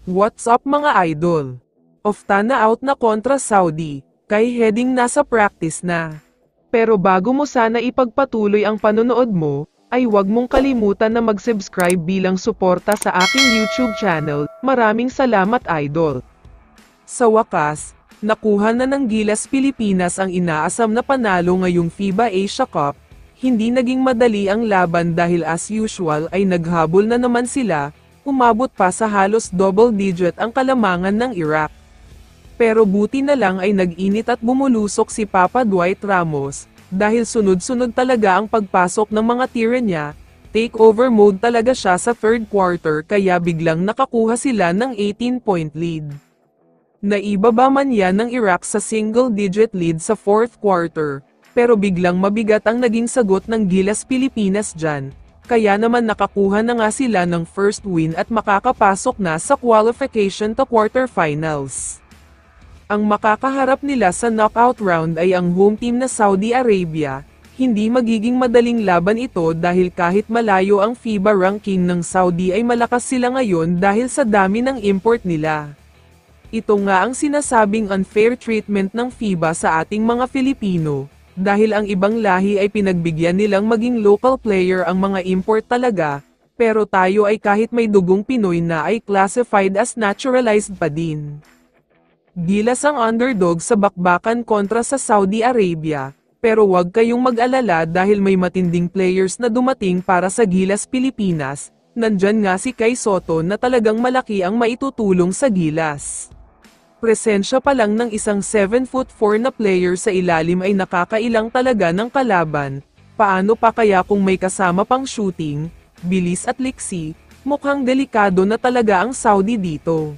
What's up mga idol? Oftana out na kontra Saudi, kay heading nasa practice na. Pero bago mo sana ipagpatuloy ang panonood mo, ay huwag mong kalimutan na mag-subscribe bilang suporta sa aking YouTube channel. Maraming salamat idol. Sa wakas, nakuha na ng Gilas Pilipinas ang inaasam na panalo ngayong FIBA Asia Cup. Hindi naging madali ang laban dahil as usual ay naghabol na naman sila. Umabot pa sa halos double digit ang kalamangan ng Iraq. Pero buti na lang ay nag-init at bumulusok si Papa Dwight Ramos, dahil sunod-sunod talaga ang pagpasok ng mga tira niya. Takeover mode talaga siya sa third quarter kaya biglang nakakuha sila ng 18-point lead. Naibaba man yan ng Iraq sa single-digit lead sa fourth quarter, pero biglang mabigat ang naging sagot ng Gilas Pilipinas dyan. Kaya naman nakakuha na nga sila ng first win at makakapasok na sa qualification to quarterfinals. Ang makakaharap nila sa knockout round ay ang home team na Saudi Arabia. Hindi magiging madaling laban ito dahil kahit malayo ang FIBA ranking ng Saudi ay malakas sila ngayon dahil sa dami ng import nila. Ito nga ang sinasabing unfair treatment ng FIBA sa ating mga Filipino. Dahil ang ibang lahi ay pinagbigyan nilang maging local player ang mga import talaga, pero tayo ay kahit may dugong Pinoy na ay classified as naturalized pa din. Gilas ang underdog sa bakbakan kontra sa Saudi Arabia, pero wag kayong mag-alala dahil may matinding players na dumating para sa Gilas Pilipinas. Nandyan nga si Kai Sotto na talagang malaki ang maitutulong sa Gilas. Presensya pa lang ng isang 7'4" na player sa ilalim ay nakakailang talaga ng kalaban. Paano pa kaya kung may kasama pang shooting, bilis at liksi, mukhang delikado na talaga ang Saudi dito.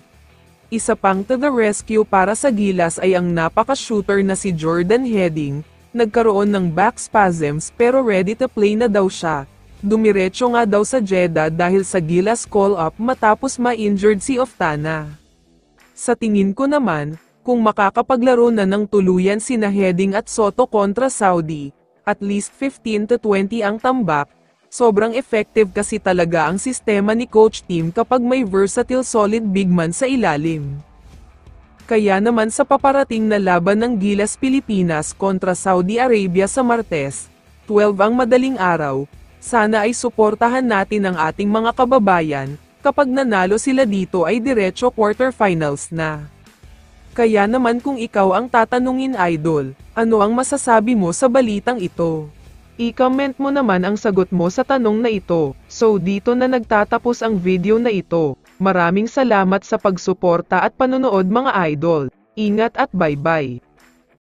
Isa pang to the rescue para sa Gilas ay ang napaka-shooter na si Jordan Heading. Nagkaroon ng back spasms pero ready to play na daw siya. Dumiretso nga daw sa Jeddah dahil sa Gilas call-up matapos ma-injured si Oftana. Sa tingin ko naman, kung makakapaglaro na ng tuluyan sina Heading at Sotto kontra Saudi, at least 15 to 20 ang tambak, sobrang effective kasi talaga ang sistema ni Coach Team kapag may versatile solid big man sa ilalim. Kaya naman sa paparating na laban ng Gilas Pilipinas kontra Saudi Arabia sa Martes, 12 ang madaling araw, sana ay suportahan natin ang ating mga kababayan. Kapag nanalo sila dito ay diretso quarterfinals na. Kaya naman kung ikaw ang tatanungin idol, ano ang masasabi mo sa balitang ito? I-comment mo naman ang sagot mo sa tanong na ito. So dito na nagtatapos ang video na ito. Maraming salamat sa pagsuporta at panonood mga idol. Ingat at bye-bye.